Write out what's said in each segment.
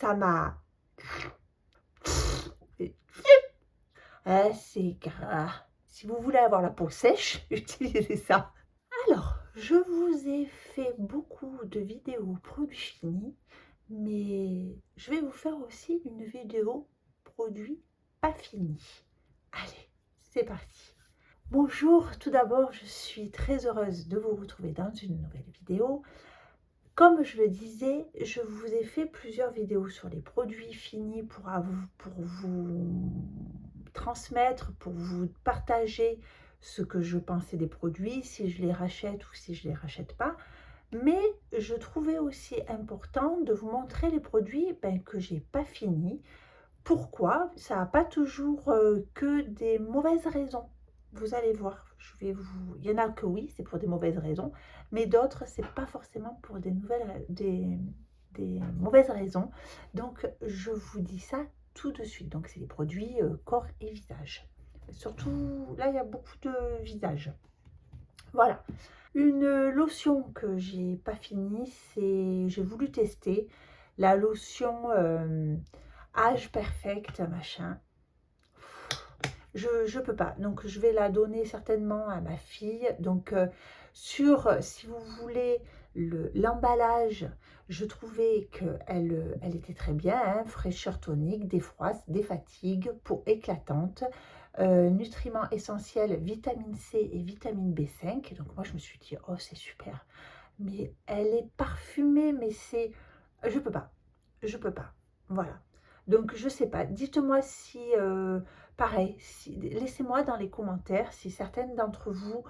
ça m'a... c'est gras. Si vous voulez avoir la peau sèche, utilisez ça. Alors, je vous ai fait beaucoup de vidéos produits finis, mais je vais vous faire aussi une vidéo produit pas fini. Allez, c'est parti. Bonjour, tout d'abord, je suis très heureuse de vous retrouver dans une nouvelle vidéo. Comme je le disais, je vous ai fait plusieurs vidéos sur les produits finis pour vous transmettre, pour vous partager ce que je pensais des produits, si je les rachète ou si je ne les rachète pas. Mais je trouvais aussi important de vous montrer les produits que j'ai pas finis. Pourquoi? Ça n'a pas toujours que des mauvaises raisons. Vous allez voir, il y en a que oui, c'est pour des mauvaises raisons, mais d'autres, c'est pas forcément pour des mauvaises raisons. Donc, je vous dis ça tout de suite. Donc, c'est les produits corps et visage. Surtout, là, il y a beaucoup de visage. Voilà. Une lotion que j'ai pas fini, j'ai voulu tester la lotion âge perfect, machin. Je peux pas, donc je vais la donner certainement à ma fille. Donc si vous voulez l'emballage, je trouvais qu'elle elle était très bien, hein, fraîcheur tonique, défroisse, défatigue, peau éclatante, nutriments essentiels, vitamine C et vitamine B5. Donc moi je me suis dit, oh c'est super, mais elle est parfumée, mais je peux pas, voilà. Donc je sais pas, dites-moi si pareil, laissez-moi dans les commentaires si certaines d'entre vous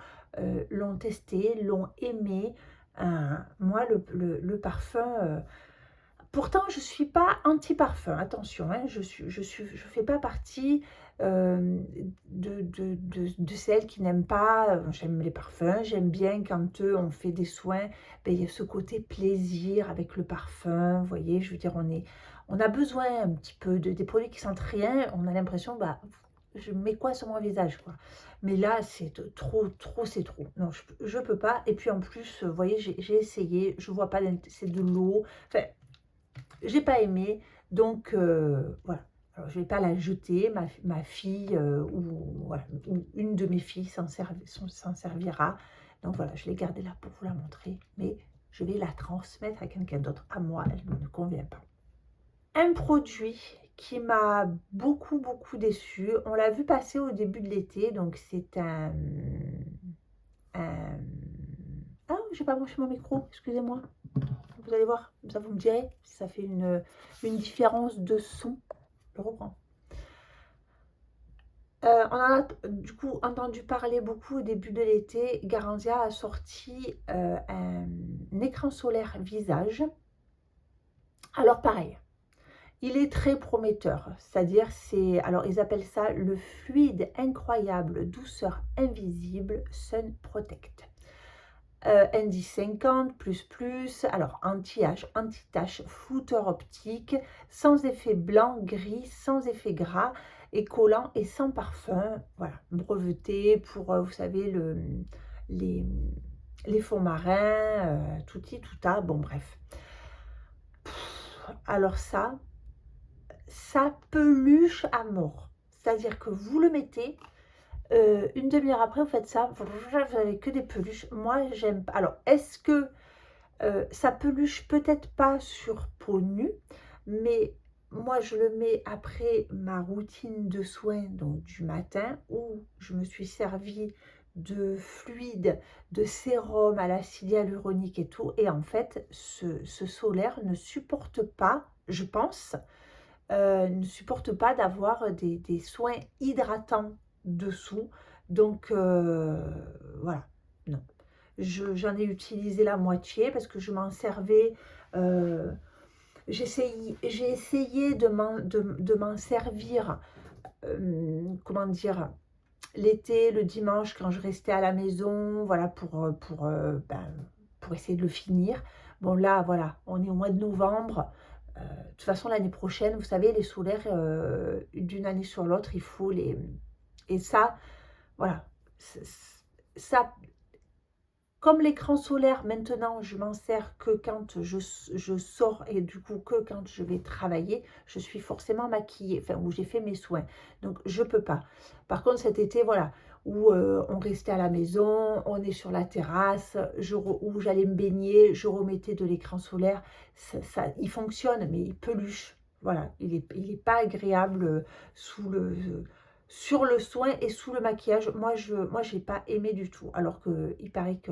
l'ont testé, l'ont aimé. Moi le parfum, pourtant je suis pas anti-parfum, attention, hein, je fais pas partie de celles qui n'aiment pas. J'aime les parfums, j'aime bien quand on fait des soins, il y a ce côté plaisir avec le parfum, vous voyez, je veux dire, on a besoin un petit peu des produits qui sentent rien, on a l'impression, je mets quoi sur mon visage, quoi. Mais là, c'est trop, c'est trop. Non, je peux pas. Et puis en plus, vous voyez, j'ai essayé, je vois pas, c'est de l'eau. Enfin, j'ai pas aimé, donc voilà. Alors, je vais pas la jeter, ma fille voilà, ou une de mes filles s'en servira. Donc voilà, je l'ai gardée là pour vous la montrer, mais je vais la transmettre à quelqu'un d'autre. À moi, elle ne me convient pas. Un produit qui m'a beaucoup déçue, on l'a vu passer au début de l'été, donc c'est Ah, j'ai pas branché mon micro, excusez-moi. Vous allez voir, ça vous me direz si ça fait une différence de son. Je reprends. On en a du coup entendu parler beaucoup au début de l'été. Garanzia a sorti un écran solaire visage. Alors pareil, il est très prometteur, c'est-à-dire alors ils appellent ça le fluide incroyable, douceur invisible Sun Protect. Indice 50, alors anti-âge, anti-tache, flouteur optique, sans effet blanc, gris, sans effet gras, et collant et sans parfum, voilà, breveté pour, vous savez, les fonds marins, touti, touta, bon bref. Alors ça peluche à mort, c'est-à-dire que vous le mettez, une demi-heure après, vous faites ça, vous avez que des peluches. Moi, j'aime pas. Alors, est-ce que ça peluche peut-être pas sur peau nue, mais moi, je le mets après ma routine de soins, donc du matin, où je me suis servi de fluide, de sérum à l'acide hyaluronique et tout. Et en fait, ce solaire ne supporte pas, je pense, ne supporte pas d'avoir des soins hydratants dessous. Donc, voilà, non. J'en ai utilisé la moitié parce que je m'en servais. J'ai essayé de m'en servir, comment dire, l'été, le dimanche, quand je restais à la maison, voilà, pour essayer de le finir. Bon, là, voilà, on est au mois de novembre. De toute façon, l'année prochaine, vous savez, les solaires, d'une année sur l'autre, il faut les... Et ça, voilà, ça, Comme l'écran solaire, maintenant, je m'en sers que quand je sors et du coup que quand je vais travailler, je suis forcément maquillée, enfin, où j'ai fait mes soins. Donc, je peux pas. Par contre, cet été, voilà, où on restait à la maison, on est sur la terrasse, où j'allais me baigner, je remettais de l'écran solaire. Il fonctionne, mais il peluche. Voilà, il est pas agréable sur le soin et sous le maquillage. Moi, j'ai pas aimé du tout. Alors qu'il paraît que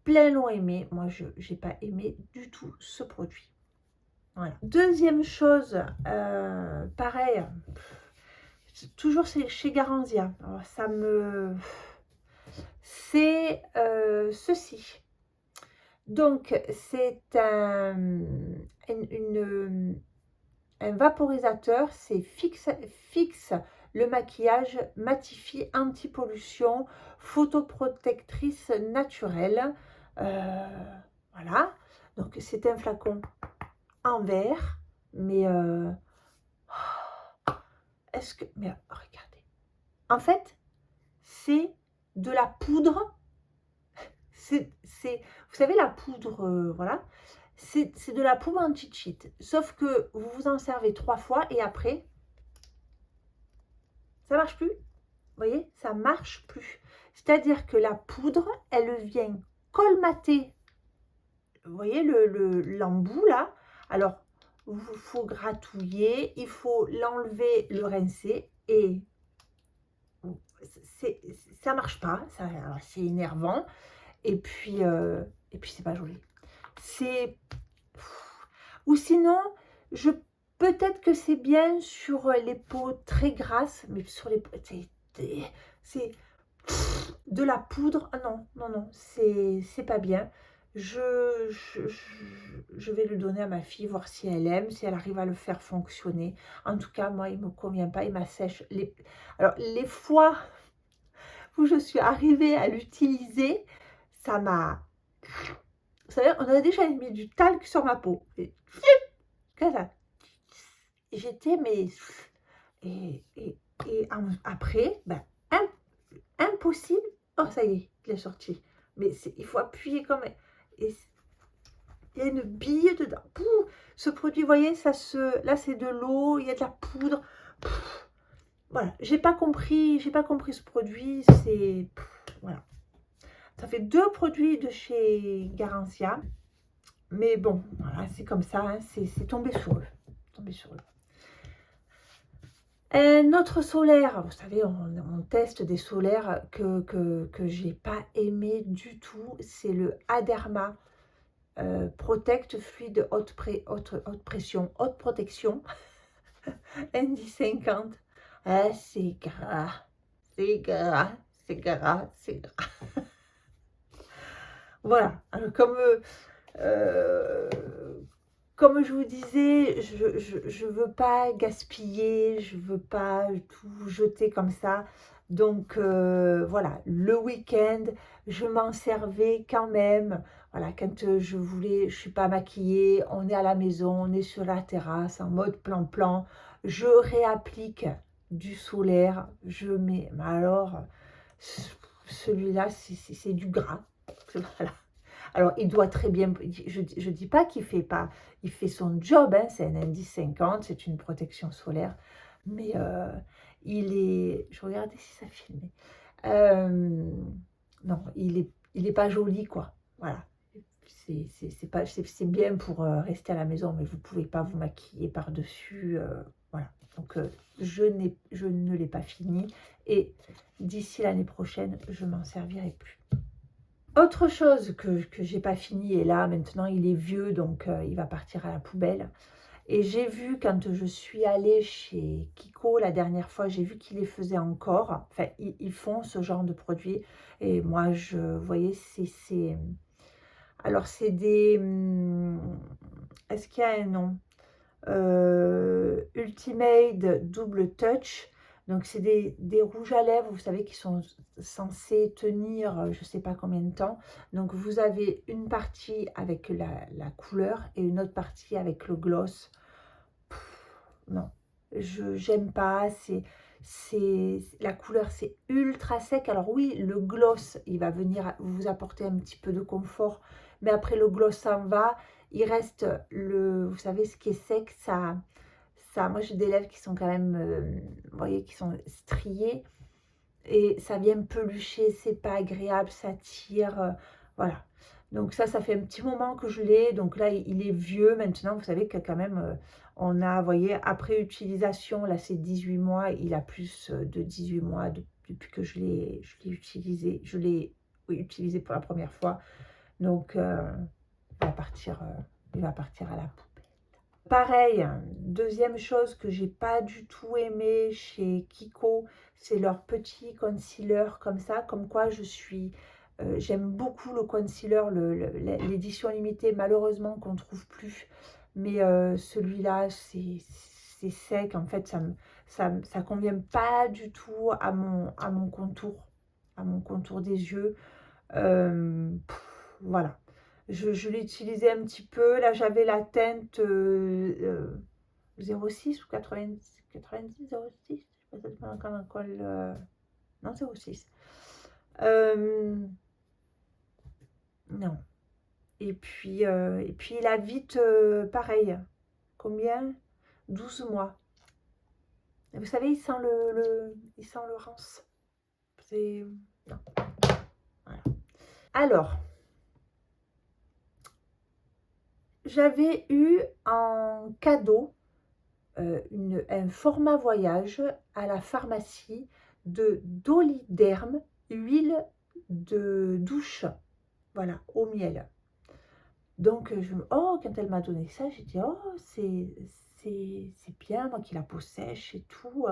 plein l'ont aimé. Moi, je n'ai pas aimé du tout ce produit. Voilà. Deuxième chose, pareil, toujours chez Garanzia. Alors, c'est ceci. Donc, c'est un vaporisateur, c'est fixe le maquillage, matifie, anti-pollution, photoprotectrice naturelle. Voilà. Donc, c'est un flacon en verre. Mais est-ce que... Mais regardez. En fait, c'est de la poudre. Vous savez, la poudre, voilà. C'est de la poudre anti-cheat. Sauf que vous vous en servez 3 fois et après, ça marche plus. Vous voyez, ça marche plus. C'est-à-dire que la poudre, elle vient colmater. Vous voyez l'embout là. Alors, il faut gratouiller, il faut l'enlever, le rincer et ça marche pas. C'est énervant. Et puis c'est pas joli. Ou sinon, peut-être que c'est bien sur les peaux très grasses, mais sur les peaux, c'est de la poudre. Ah non, non, non, c'est pas bien. Je vais le donner à ma fille, voir si elle aime, si elle arrive à le faire fonctionner. En tout cas, moi, il me convient pas, il m'assèche. Alors, les fois où je suis arrivée à l'utiliser, ça m'a... Vous savez, on a déjà mis du talc sur ma peau. Et j'étais, mais... Et après, ben, impossible. Oh, ça y est, il est sorti. Mais il faut appuyer comme... Et il y a une bille dedans. Pouh, ce produit, vous voyez, là, c'est de l'eau, il y a de la poudre. Pouh, voilà, j'ai pas compris ce produit. Voilà. Ça fait 2 produits de chez Garanzia. Mais bon, voilà, c'est comme ça, hein, c'est tombé sur eux. Un autre solaire, vous savez, on teste des solaires que j'ai pas aimé du tout. C'est le Aderma Protect Fluide haute pression, haute protection, ND50. Ah, c'est gras, c'est gras, c'est gras, c'est gras. Voilà, alors, comme je vous disais, je veux pas gaspiller, je veux pas tout jeter comme ça. Donc voilà, le week-end, je m'en servais quand même. Voilà, quand je suis pas maquillée, on est à la maison, on est sur la terrasse en mode plan-plan. Je réapplique du solaire, je mets. Mais alors, celui-là, c'est du gras. Voilà. Alors, il doit très bien... Je ne dis pas qu'il fait pas... Il fait son job, hein, c'est un indice 50, c'est une protection solaire. Mais il est... Je regardais si ça filmait. Non, il est pas joli, quoi. Voilà. C'est bien pour rester à la maison, mais vous ne pouvez pas vous maquiller par-dessus. Voilà. Donc, je ne l'ai pas fini. Et d'ici l'année prochaine, je m'en servirai plus. Autre chose que j'ai pas fini, et là maintenant il est vieux, donc il va partir à la poubelle. Et j'ai vu, quand je suis allée chez Kiko la dernière fois, j'ai vu qu'ils les faisaient encore. Enfin, ils font ce genre de produits. Et moi, vous voyez, alors c'est des... Est-ce qu'il y a un nom Ultimate Double Touch. Donc, c'est des rouges à lèvres, vous savez, qui sont censés tenir je ne sais pas combien de temps. Donc, vous avez une partie avec la couleur et une autre partie avec le gloss. Non, j'aime pas. La couleur, c'est ultra sec. Alors oui, le gloss, il va venir vous apporter un petit peu de confort. Mais après, le gloss s'en va. Il reste vous savez, ce qui est sec, moi, j'ai des lèvres qui sont quand même, vous voyez, qui sont striées. Et ça vient pelucher, c'est pas agréable, ça tire, voilà. Donc ça fait un petit moment que je l'ai. Donc là, il est vieux maintenant. Vous savez que quand même, on a, vous voyez, après utilisation, là c'est 18 mois, il a plus de 18 mois depuis que je l'ai utilisé. Je l'ai utilisé pour la première fois. Donc, il va partir à la poubelle. Pareil, deuxième chose que j'ai pas du tout aimé chez Kiko, c'est leur petit concealer comme ça, comme quoi j'aime beaucoup le concealer, l'édition limitée, malheureusement qu'on ne trouve plus, mais celui-là, c'est sec, en fait, ça convient pas du tout à mon contour des yeux. Voilà. Je l'ai utilisé un petit peu. Là, j'avais la teinte 06 ou 90, 90, 06. Je sais pas exactement comme un col. Non, 06. Non. Et puis, il a vite, pareil. Combien? 12 mois. Et vous savez, il sent il sent le rance. C'est... Non. Voilà. Alors... J'avais eu en cadeau un format voyage à la pharmacie de Doliderm, huile de douche, voilà, au miel. Donc, quand elle m'a donné ça, j'ai dit, oh, c'est bien, moi qui la peau sèche et tout,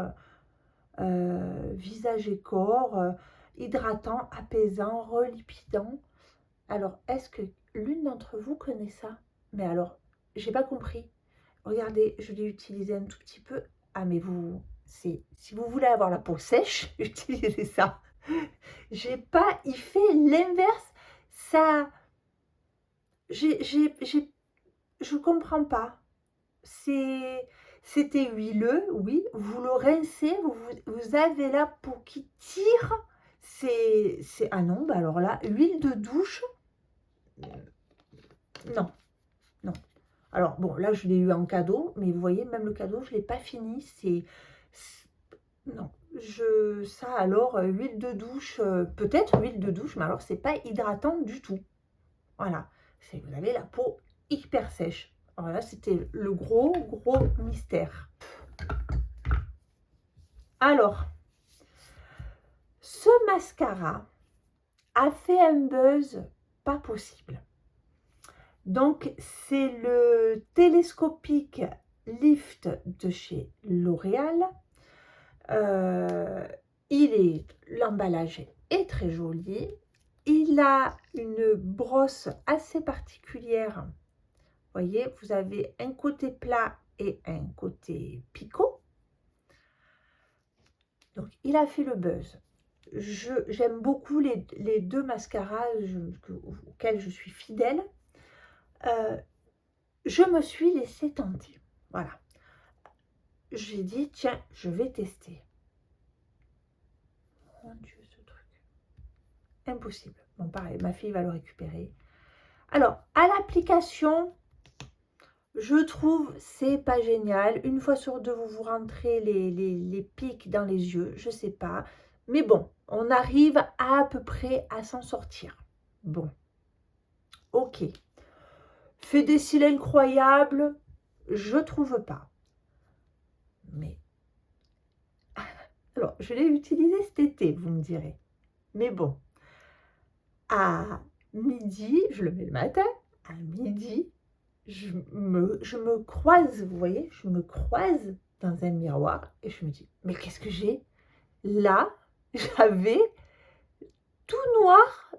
visage et corps, hydratant, apaisant, relipidant. Alors, est-ce que l'une d'entre vous connaît ça? Mais alors, j'ai pas compris. Regardez, je l'ai utilisé un tout petit peu. Ah, mais si vous voulez avoir la peau sèche, utilisez ça. Il fait l'inverse. Ça, je comprends pas. C'était huileux, oui. Vous le rincez, vous avez la peau qui tire. Ah non, bah alors là, huile de douche. Non, non. Alors, bon, là, je l'ai eu en cadeau, mais vous voyez, même le cadeau, je ne l'ai pas fini. Non, ça, alors, huile de douche, peut-être huile de douche, mais alors, c'est pas hydratant du tout. Voilà, vous avez la peau hyper sèche. Alors là, c'était le gros mystère. Alors, ce mascara a fait un buzz pas possible. Donc, c'est le télescopique Lift de chez L'Oréal. L'emballage est très joli. Il a une brosse assez particulière. Vous voyez, vous avez un côté plat et un côté picot. Donc, il a fait le buzz. J'aime beaucoup les deux mascaras auxquels je suis fidèle. Je me suis laissée tenter. Voilà. J'ai dit, tiens, je vais tester. Mon Dieu, ce truc. Impossible. Bon, pareil, ma fille va le récupérer. Alors, à l'application, je trouve, c'est pas génial. Une fois sur deux, vous rentrez les pics dans les yeux. Je sais pas. Mais bon, on arrive à peu près à s'en sortir. Bon. Ok. Fait des cils incroyables, je trouve pas. Mais, alors, je l'ai utilisé cet été, vous me direz. Mais bon, à midi, je le mets le matin, à midi, je me croise, vous voyez, je me croise dans un miroir et je me dis, mais qu'est-ce que j'ai? Là, j'avais tout noir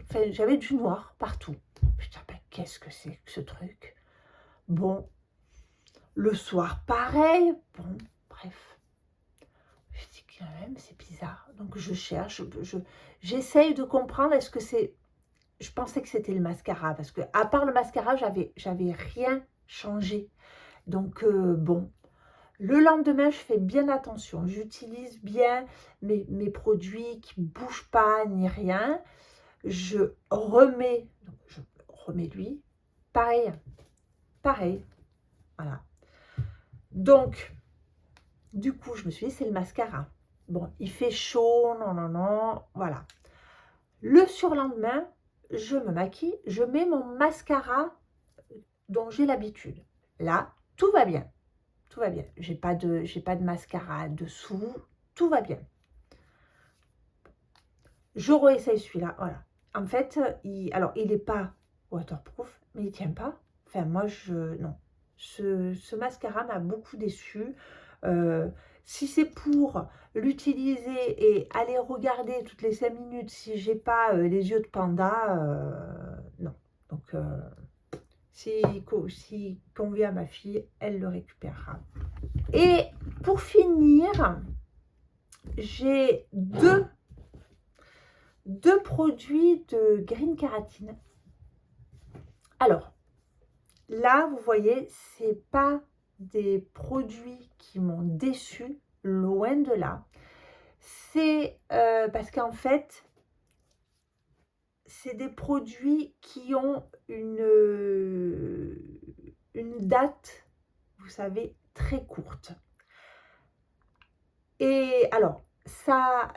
enfin, j'avais du noir partout. Je dis, ben, qu'est-ce que c'est que ce truc? Bon, le soir, pareil. Bon, bref. Je dis quand même, c'est bizarre. Donc, je cherche, j'essaye de comprendre, est-ce que c'est... Je pensais que c'était le mascara, parce que à part le mascara, j'avais rien changé. Donc, bon, Le lendemain, je fais bien attention. J'utilise bien mes produits qui ne bougent pas ni rien. Je remets lui. Pareil, pareil. Voilà. Donc, du coup, je me suis dit, c'est le mascara. Bon, il fait chaud, non, non, non, voilà. Le surlendemain, je me maquille, je mets mon mascara dont j'ai l'habitude. Là, tout va bien. Tout va bien. J'ai pas de mascara dessous. Tout va bien. Je réessaye celui-là. Voilà. En fait, il n'est pas waterproof, mais il tient pas. Enfin, moi, non. Ce mascara m'a beaucoup déçue. Si c'est pour l'utiliser et aller regarder toutes les 5 minutes si j'ai pas les yeux de panda, non. Donc, si convient à ma fille, elle le récupérera. Et pour finir, j'ai deux produits de Green Kératine. Alors, là, vous voyez, c'est pas des produits qui m'ont déçu, loin de là. C'est parce qu'en fait, c'est des produits qui ont une date, vous savez, très courte. Et alors, ça,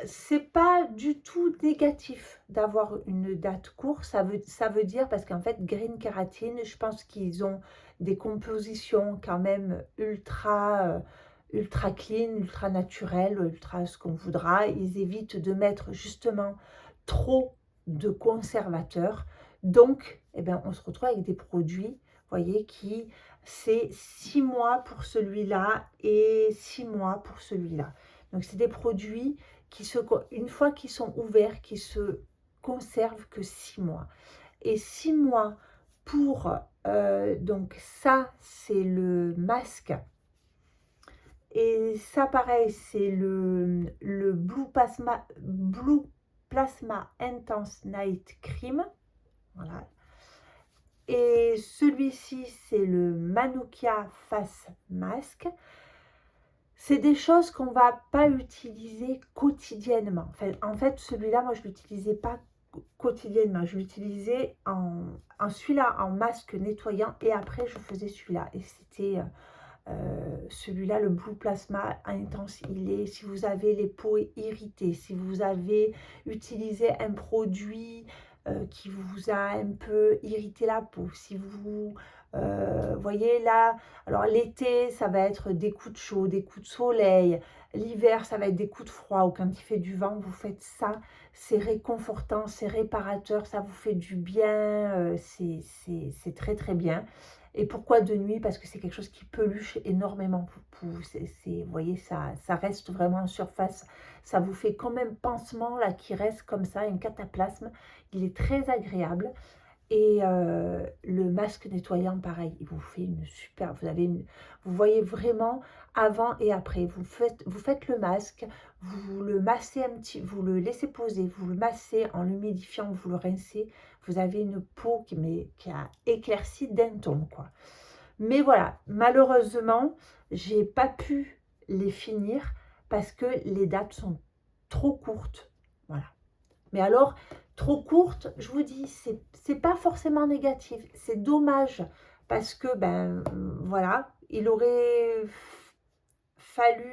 c'est pas du tout négatif d'avoir une date courte. Ça veut dire, parce qu'en fait, Green Kératine, je pense qu'ils ont des compositions quand même ultra clean, ultra naturelles, ultra ce qu'on voudra. Ils évitent de mettre justement trop de conservateurs. Donc, eh ben, on se retrouve avec des produits, voyez, qui c'est 6 mois pour celui-là et 6 mois pour celui-là. Donc, c'est des produits qui une fois qu'ils sont ouverts, qui se conservent que 6 mois. Et 6 mois pour, donc ça, c'est le masque. Et ça, pareil, c'est le Blue Plasma Intense Night Cream. Voilà. Et celui-ci, c'est le Manuka Face Mask. C'est des choses qu'on ne va pas utiliser quotidiennement. En fait celui-là, moi, je ne l'utilisais pas quotidiennement. Je l'utilisais en celui-là, en masque nettoyant. Et après, je faisais celui-là. Et c'était celui-là, le Blue Plasma Intense. Si vous avez les peaux irritées, si vous avez utilisé un produit qui vous a un peu irrité la peau, si vous voyez là, alors l'été ça va être des coups de chaud, des coups de soleil, l'hiver ça va être des coups de froid, ou quand il fait du vent, vous faites ça, c'est réconfortant, c'est réparateur, ça vous fait du bien, c'est très très bien. Et pourquoi de nuit? Parce que c'est quelque chose qui peluche énormément. Vous voyez, ça reste vraiment en surface. Ça vous fait comme un pansement là qui reste comme ça, un cataplasme. Il est très agréable. Et le masque nettoyant, pareil, il vous fait une super... vous voyez vraiment avant et après. Vous faites le masque, vous le massez un petit... Vous le laissez poser, vous le massez en l'humidifiant, vous le rincez. Vous avez une peau qui a éclairci d'un ton, quoi. Mais voilà, malheureusement, j'ai pas pu les finir parce que les dates sont trop courtes. Voilà. Mais alors, trop courte, je vous dis, c'est pas forcément négatif. C'est dommage parce que, ben, voilà, il aurait fallu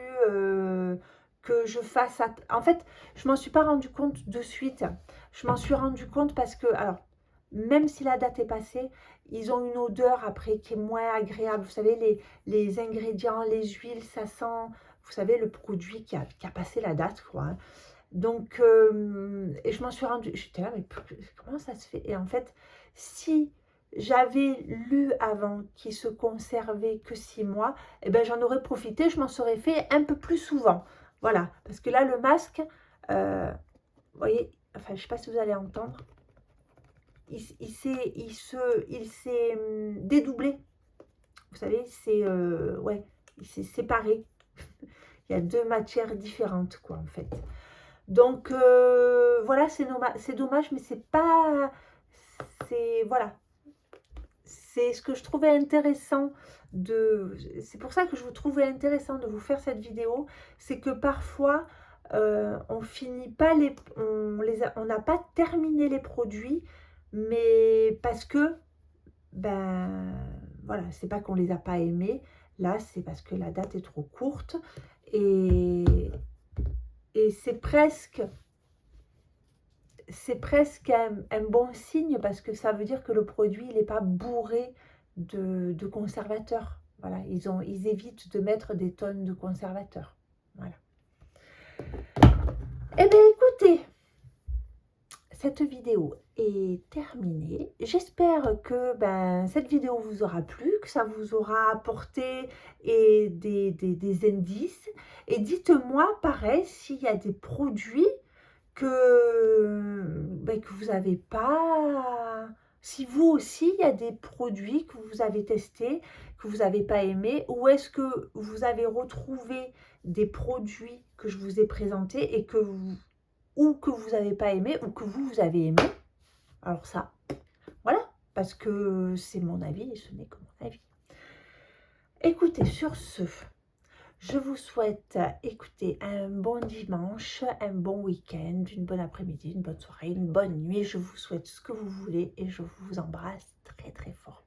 que je fasse... En fait, je m'en suis pas rendu compte de suite. Je m'en suis rendu compte parce que, alors, même si la date est passée, ils ont une odeur après qui est moins agréable. Vous savez, les ingrédients, les huiles, ça sent, vous savez, le produit qui a passé la date, quoi. Hein. Donc, et je m'en suis rendue, j'étais là, mais comment ça se fait? Et en fait, si j'avais lu avant qu'il se conservait que 6 mois, eh ben, j'en aurais profité, je m'en serais fait un peu plus souvent. Voilà, parce que là, le masque, vous voyez, enfin, je ne sais pas si vous allez entendre, il s'est dédoublé. Vous savez, ouais, il s'est séparé. Il y a 2 matières différentes, quoi, en fait. Donc, voilà, c'est dommage, mais c'est pas... Voilà. c'est ce que je trouvais intéressant c'est pour ça que je vous trouvais intéressant de vous faire cette vidéo, c'est que parfois, on finit pas on n'a pas terminé les produits, mais parce que, ben, voilà, c'est pas qu'on les a pas aimés, là, c'est parce que la date est trop courte et c'est presque un bon signe parce que ça veut dire que le produit, il n'est pas bourré de conservateurs. Voilà, ils évitent de mettre des tonnes de conservateurs. Voilà. Eh bien, écoutez, cette vidéo est terminée. J'espère que cette vidéo vous aura plu, que ça vous aura apporté des indices. Et dites-moi, pareil, s'il y a des produits que vous n'avez pas, si vous aussi, il y a des produits que vous avez testés, que vous n'avez pas aimé, ou est-ce que vous avez retrouvé des produits que je vous ai présentés et que vous n'avez pas aimé, ou que vous avez aimé. Alors ça, voilà, parce que c'est mon avis et ce n'est que mon avis. Écoutez, sur ce, je vous souhaite, écoutez, un bon dimanche, un bon week-end, une bonne après-midi, une bonne soirée, une bonne nuit. Je vous souhaite ce que vous voulez et je vous embrasse très très fort.